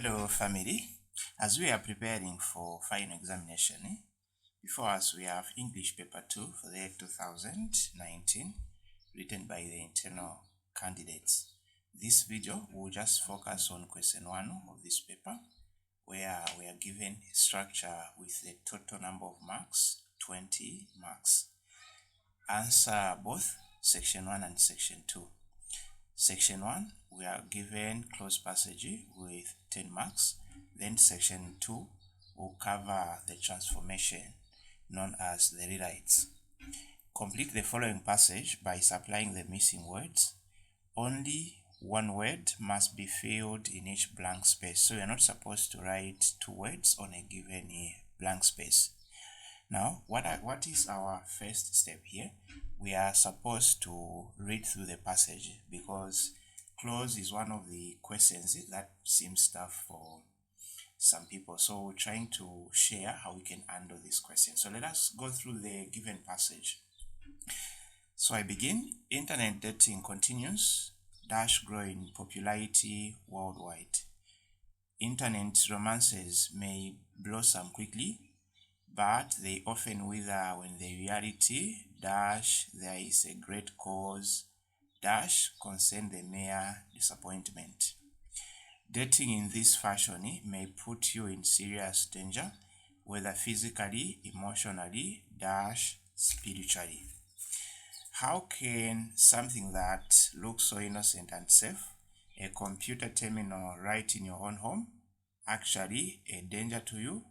Hello family, as we are preparing for final examination, before us we have English paper 2 for the year 2019 written by the internal candidates. This video will just focus on question 1 of this paper where we are given a structure with the total number of marks, 20 marks. Answer both section 1 and section 2. Section 1, we are given close passage with 10 marks. Then section 2 will cover the transformation known as the rewrites. Complete the following passage by supplying the missing words. Only one word must be filled in each blank space. So you're not supposed to write 2 words on a given blank space. Now, what is our first step here? We are supposed to read through the passage because Cloze is one of the questions that seems tough for some people. So we're trying to share how we can handle this question. So let us go through the given passage. So I begin. Internet dating continues, grow in popularity worldwide. Internet romances may blossom quickly, but they often wither when the reality there is a great cause concern the mere disappointment. Dating in this fashion may put you in serious danger, whether physically, emotionally, spiritually. How can something that looks so innocent and safe, a computer terminal right in your own home, actually a danger to you?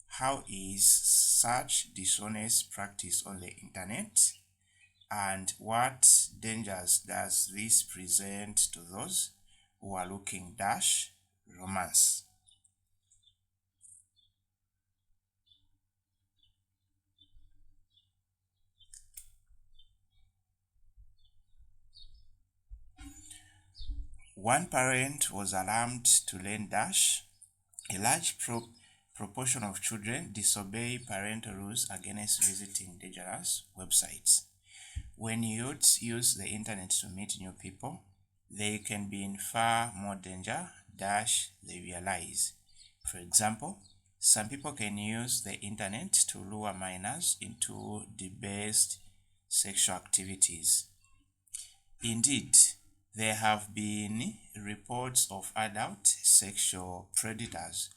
How is such dishonest practice on the internet? And what dangers does this present to those who are looking romance? One parent was alarmed to learn a large proportion of children disobey parental rules against visiting dangerous websites. When youths use the internet to meet new people, they can be in far more danger they realize. For example, some people can use the internet to lure minors into debased sexual activities. Indeed, there have been reports of adult sexual predators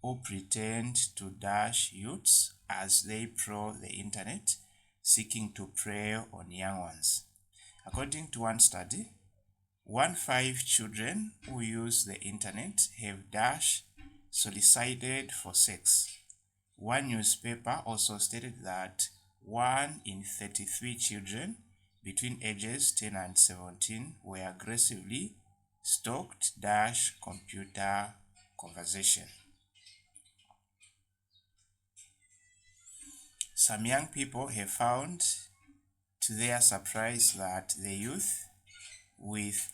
who pretend to youths as they prowl the internet, seeking to prey on young ones. According to one study, 1/5 children who use the internet have solicited for sex. One newspaper also stated that 1 in 33 children between ages 10 and 17 were aggressively stalked computer conversation. Some young people have found to their surprise that the youth with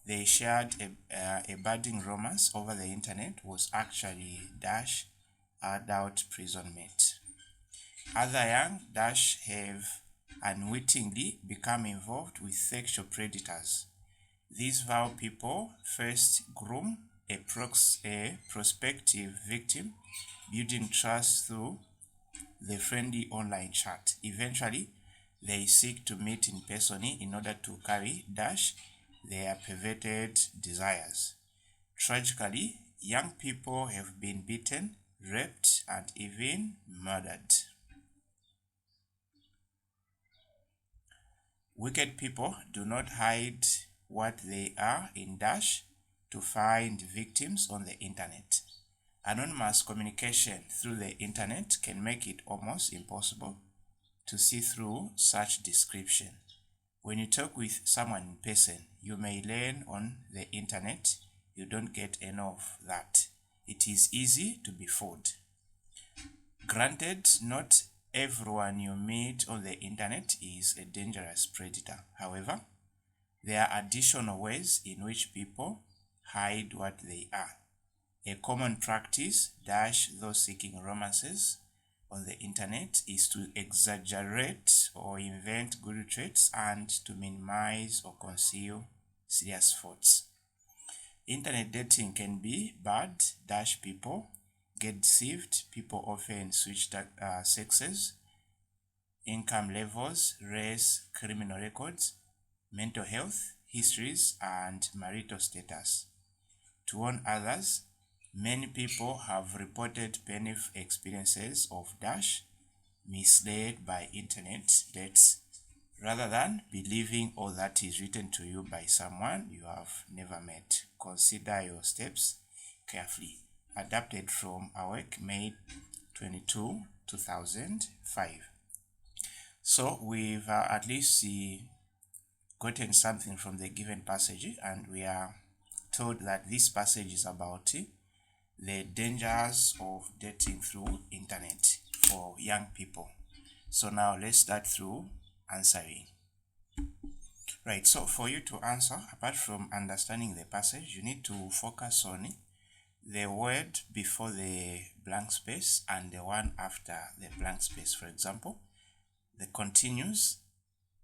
they shared a budding romance over the internet was actually adult imprisonment. Other young have unwittingly become involved with sexual predators. These vile people first groom a prospective victim, building trust through the friendly online chat. Eventually, they seek to meet in person in order to carry their perverted desires. Tragically, young people have been beaten, raped, and even murdered. Wicked people do not hide what they are in to find victims on the internet. Anonymous communication through the internet can make it almost impossible to see through such description. When you talk with someone in person, you may learn on the internet you don't get any of that. It is easy to be fooled. Granted, not everyone you meet on the internet is a dangerous predator. However, there are additional ways in which people hide what they are. A common practice those seeking romances on the internet is to exaggerate or invent good traits and to minimize or conceal serious faults. Internet dating can be bad, dash people, get deceived, people often switch sexes, income levels, race, criminal records, mental health, histories, and marital status. To warn others, many people have reported painful experiences of dash, misled by internet dates, rather than believing all that is written to you by someone you have never met. Consider your steps carefully. Adapted from Awake, May 22, 2005. So we've at least gotten something from the given passage, and we are told that this passage is about the dangers of dating through internet for young people. So now let's start through answering. Right, so for you to answer, apart from understanding the passage, you need to focus on the word before the blank space and the one after the blank space. For example, the continuous,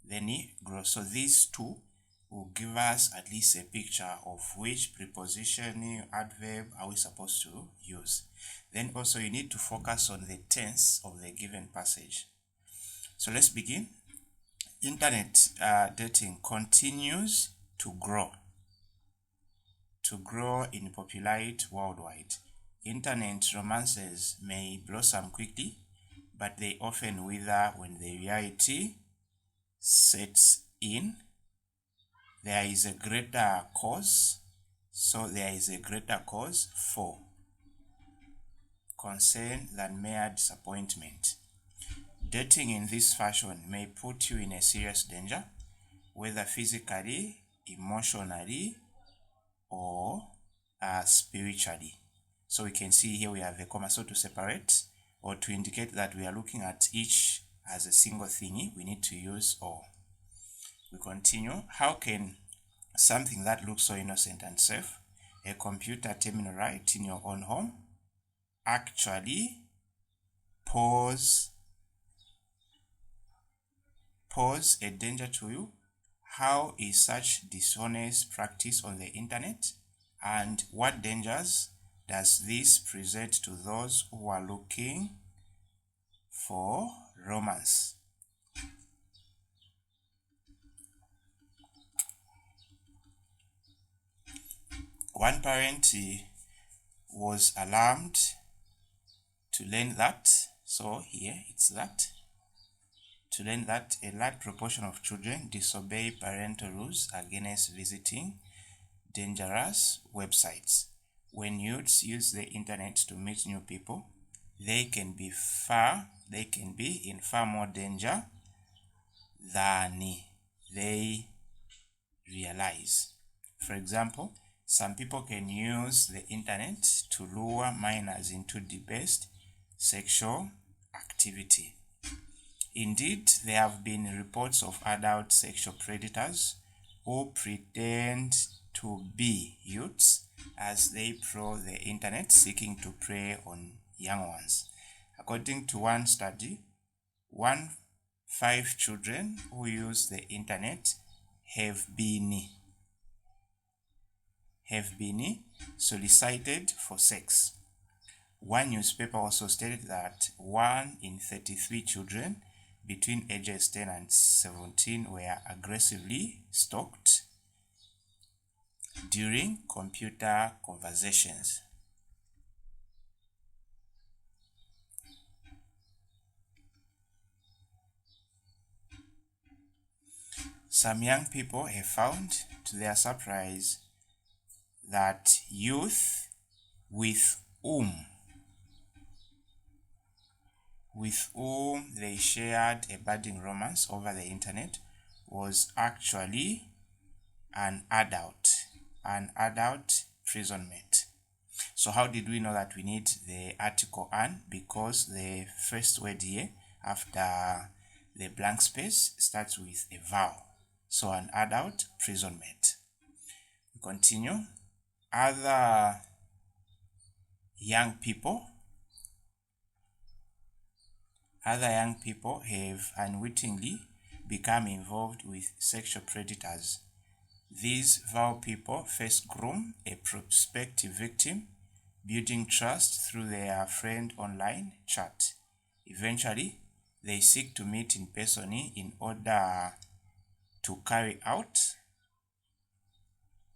then grows. So these two will give us at least a picture of which preposition, adverb are we supposed to use. Then also you need to focus on the tense of the given passage. So let's begin. Internet dating continues to grow in popularity worldwide. Internet romances may blossom quickly, but they often wither when the reality sets in. There is a greater cause. So there is a greater cause for concern than mere disappointment. Dating in this fashion may put you in a serious danger, whether physically, emotionally, or spiritually. So we can see here we have a comma. So to separate or to indicate that we are looking at each as a single thingy, we need to use or. We continue. How can something that looks so innocent and safe, a computer terminal right in your own home, actually pose a danger to you? How is such dishonest practice on the internet? And what dangers does this present to those who are looking for romance? One parent was alarmed to learn that, so here it's that, to learn that a large proportion of children disobey parental rules against visiting dangerous websites. When youths use the internet to meet new people, they can be in far more danger than they realize. For example, some people can use the internet to lure minors into debased sexual activity. Indeed, there have been reports of adult sexual predators who pretend to be youths as they prowl the internet seeking to prey on young ones. According to one study, 5 children who use the internet have been solicited for sex. One newspaper also stated that 1 in 33 children between ages 10 and 17 were aggressively stalked during computer conversations. Some young people have found, to their surprise, that youth with whom they shared a budding romance over the internet was actually an adult prison mate. So how did we know that? We need the article "an" because the first word here after the blank space starts with a vowel. So an adult prison mate. We continue. Other young people have unwittingly become involved with sexual predators. These vow people first groom a prospective victim, building trust through their friend online chat. Eventually, they seek to meet in person in order to carry out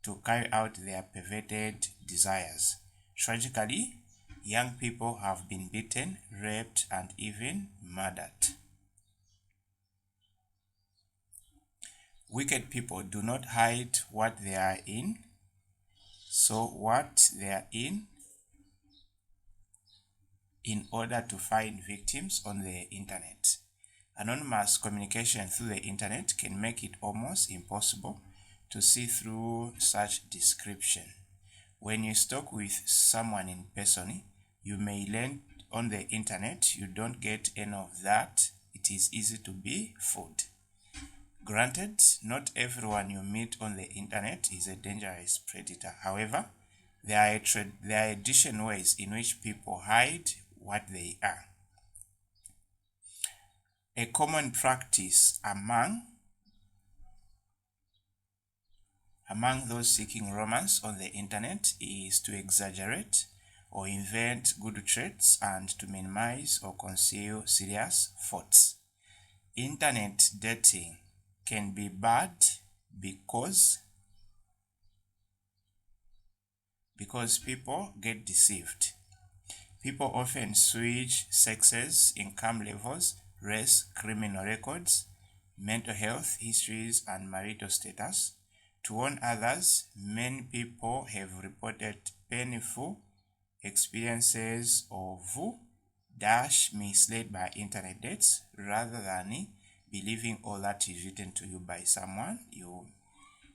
their perverted desires. Tragically, young people have been beaten, raped, and even murdered. Wicked people do not hide what they are in, so what they are in order to find victims on the internet. Anonymous communication through the internet can make it almost impossible to see through such description. When you talk with someone in person, you may learn on the internet you don't get any of that. It is easy to be fooled. Granted, not everyone you meet on the internet is a dangerous predator. However, there are additional ways in which people hide what they are. A common practice among those seeking romance on the internet is to exaggerate or invent good traits and to minimize or conceal serious faults. Internet dating can be bad because people get deceived. People often switch sexes, income levels, race, criminal records, mental health histories, and marital status. To warn others, many people have reported painful experiences of misled by internet dates rather than believing all that is written to you by someone you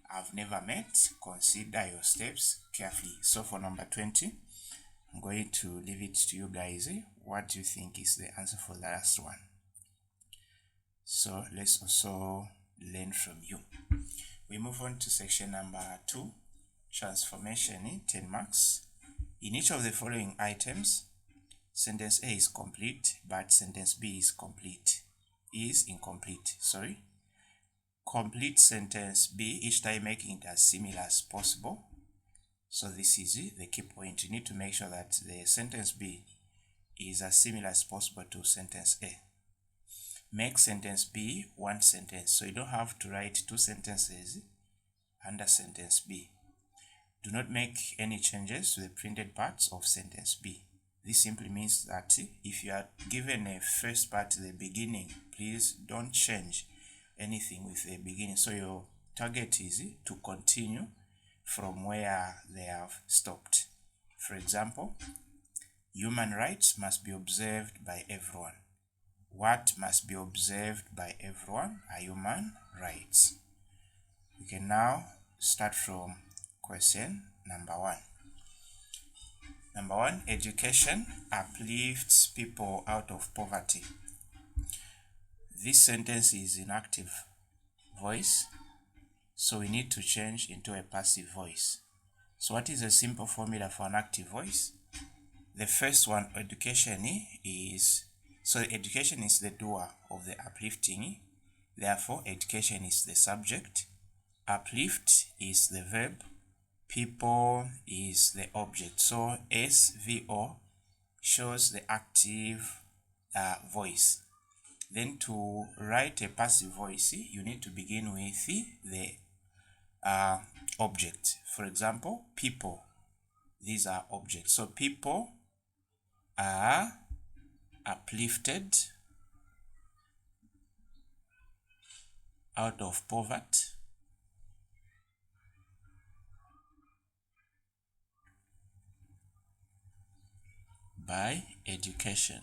have never met. Consider your steps carefully. So for number 20, I'm going to leave it to you guys. What do you think is the answer for the last one? So let's also learn from you. We move on to section number 2, transformation, 10 marks. In each of the following items, sentence A is complete, but sentence B is incomplete. Complete sentence B, each time making it as similar as possible. So this is the key point. You need to make sure that the sentence B is as similar as possible to sentence A. Make sentence B one sentence. So you don't have to write two sentences under sentence B. Do not make any changes to the printed parts of sentence B. This simply means that if you are given a first part at the beginning, please don't change anything with the beginning. So your target is to continue from where they have stopped. For example, human rights must be observed by everyone. What must be observed by everyone are human rights. We can now start from question number 1. Number 1, education uplifts people out of poverty. This sentence is in active voice, so we need to change into a passive voice. So what is a simple formula for an active voice? The first one, education is, so education is the doer of the uplifting. Therefore, education is the subject. Uplift is the verb. People is the object. So SVO shows the active voice. Then to write a passive voice, you need to begin with the object. For example, people. These are objects. So people are uplifted out of poverty by education.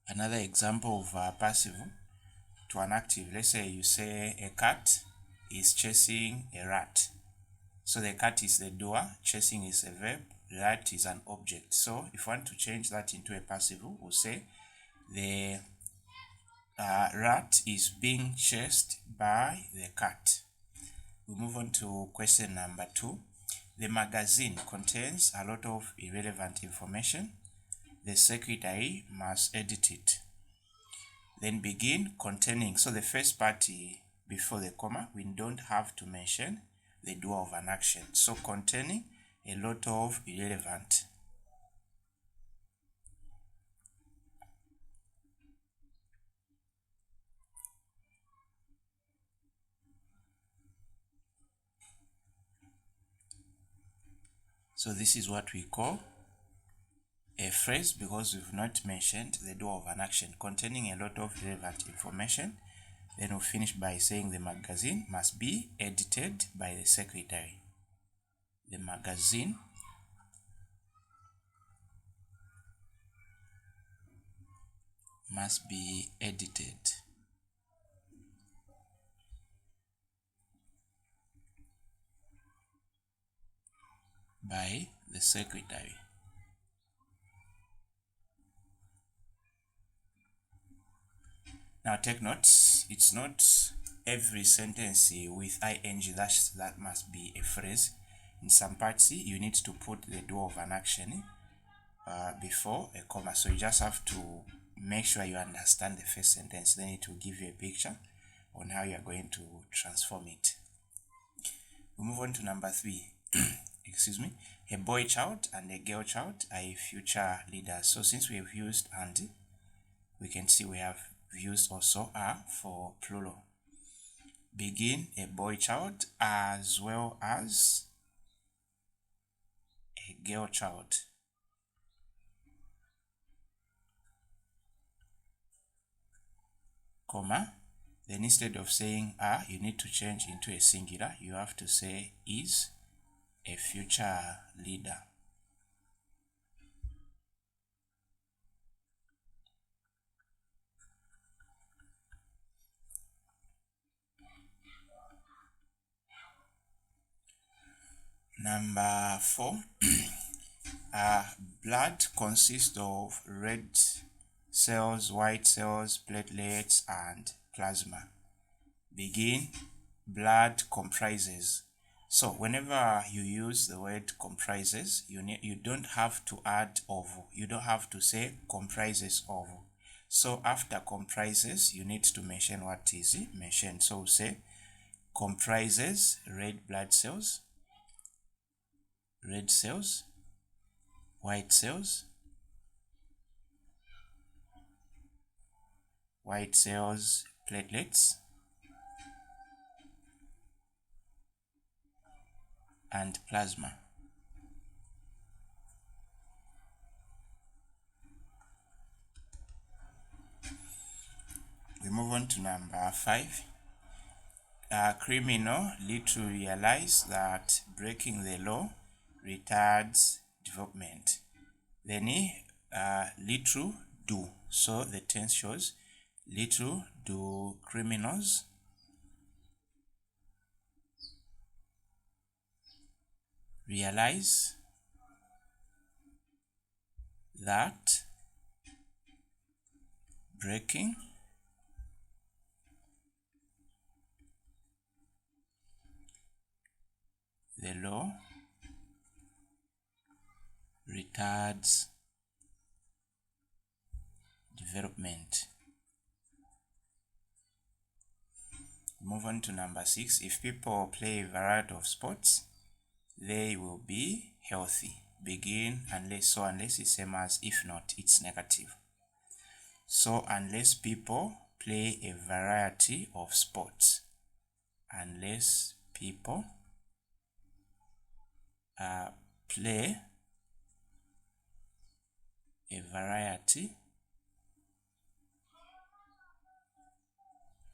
Another example of passive to an active, let's say you say a cat is chasing a rat. So the cat is the doer, chasing is a verb, rat is an object. So if you want to change that into a passive, we'll say the rat is being chased by the cat. We move on to question number 2. The magazine contains a lot of irrelevant information. The secretary must edit it. Then begin containing. So the first part before the comma, we don't have to mention the doer of an action. So containing a lot of irrelevant. So this is what we call a phrase, because we've not mentioned the doer of an action, containing a lot of relevant information. Then we'll finish by saying the magazine must be edited by the secretary. The magazine must be edited by the secretary. Now take notes, it's not every sentence with ing that must be a phrase. In some parts, you need to put the doer of an action before a comma. So you just have to make sure you understand the first sentence, then it will give you a picture on how you are going to transform it. We move on to number 3. Excuse me. A boy child and a girl child are future leaders. So since we have used and, we can see we have used also are for plural. Begin a boy child as well as a girl child. Comma. Then instead of saying are, you need to change into a singular. You have to say is a future leader. Number 4. Blood consists of red cells, white cells, platelets, and plasma. Begin. Blood comprises. So whenever you use the word comprises, you don't have to add of. You don't have to say comprises of. So after comprises, you need to mention what is mentioned. So say comprises red blood cells, red cells, white cells, white cells, platelets, and plasma. We move on to number 5. A criminal lead to realize that breaking the law retards development. Then lead to do. So the tense shows lead to do criminals realize that breaking the law retards development. Move on to number 6. If people play a variety of sports, they will be healthy. Begin unless is same as if not, it's negative. So unless people play a variety of sports, unless people play a variety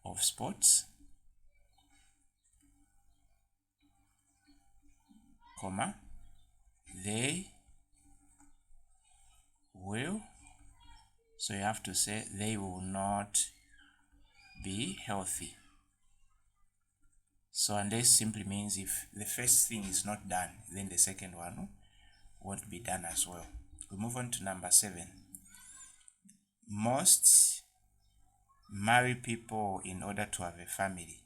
of sports, comma, they will, so you have to say they will not be healthy. So unless simply means if the first thing is not done, then the second one won't be done as well. We move on to number 7. Most marry people in order to have a family.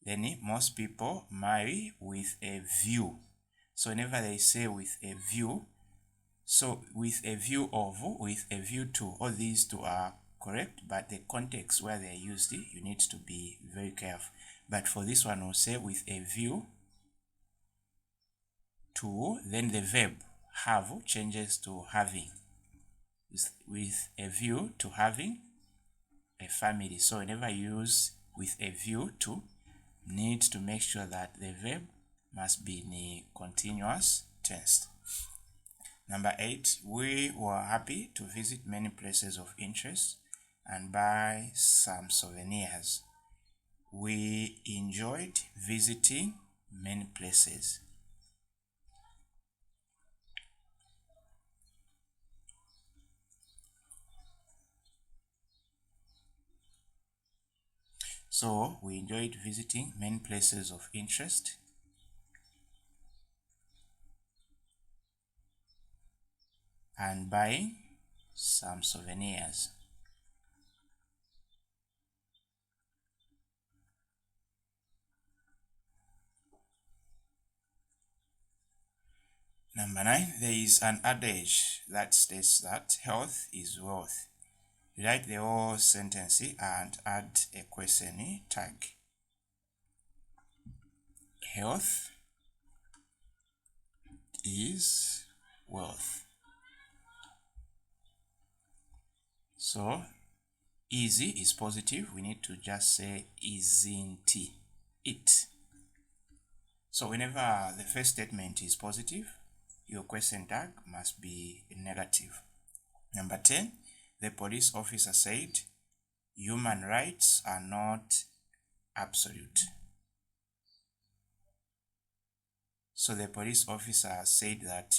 Then most people marry with a view. So whenever they say with a view, So with a view of, with a view to, all these two are correct, but the context where they're used, you need to be very careful. But for this one, we'll say with a view to, then the verb have changes to having, with a view to having a family. So whenever you use with a view to, need to make sure that the verb must be in a continuous tense. Number 8, we were happy to visit many places of interest and buy some souvenirs. We enjoyed visiting many places. So we enjoyed visiting many places of interest and buying some souvenirs. Number 9, there is an adage that states that health is wealth. Write the whole sentence and add a question tag. Health is wealth. So easy is positive. We need to just say isn't it. So whenever the first statement is positive, your question tag must be negative. Number 10, the police officer said human rights are not absolute. So the police officer said that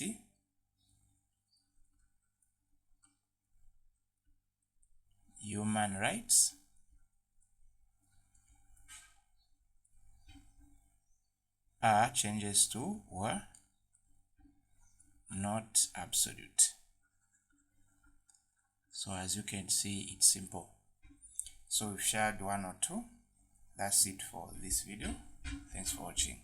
human rights are changes to were not absolute. So as you can see, it's simple. So we've shared one or two. That's it for this video. Thanks for watching.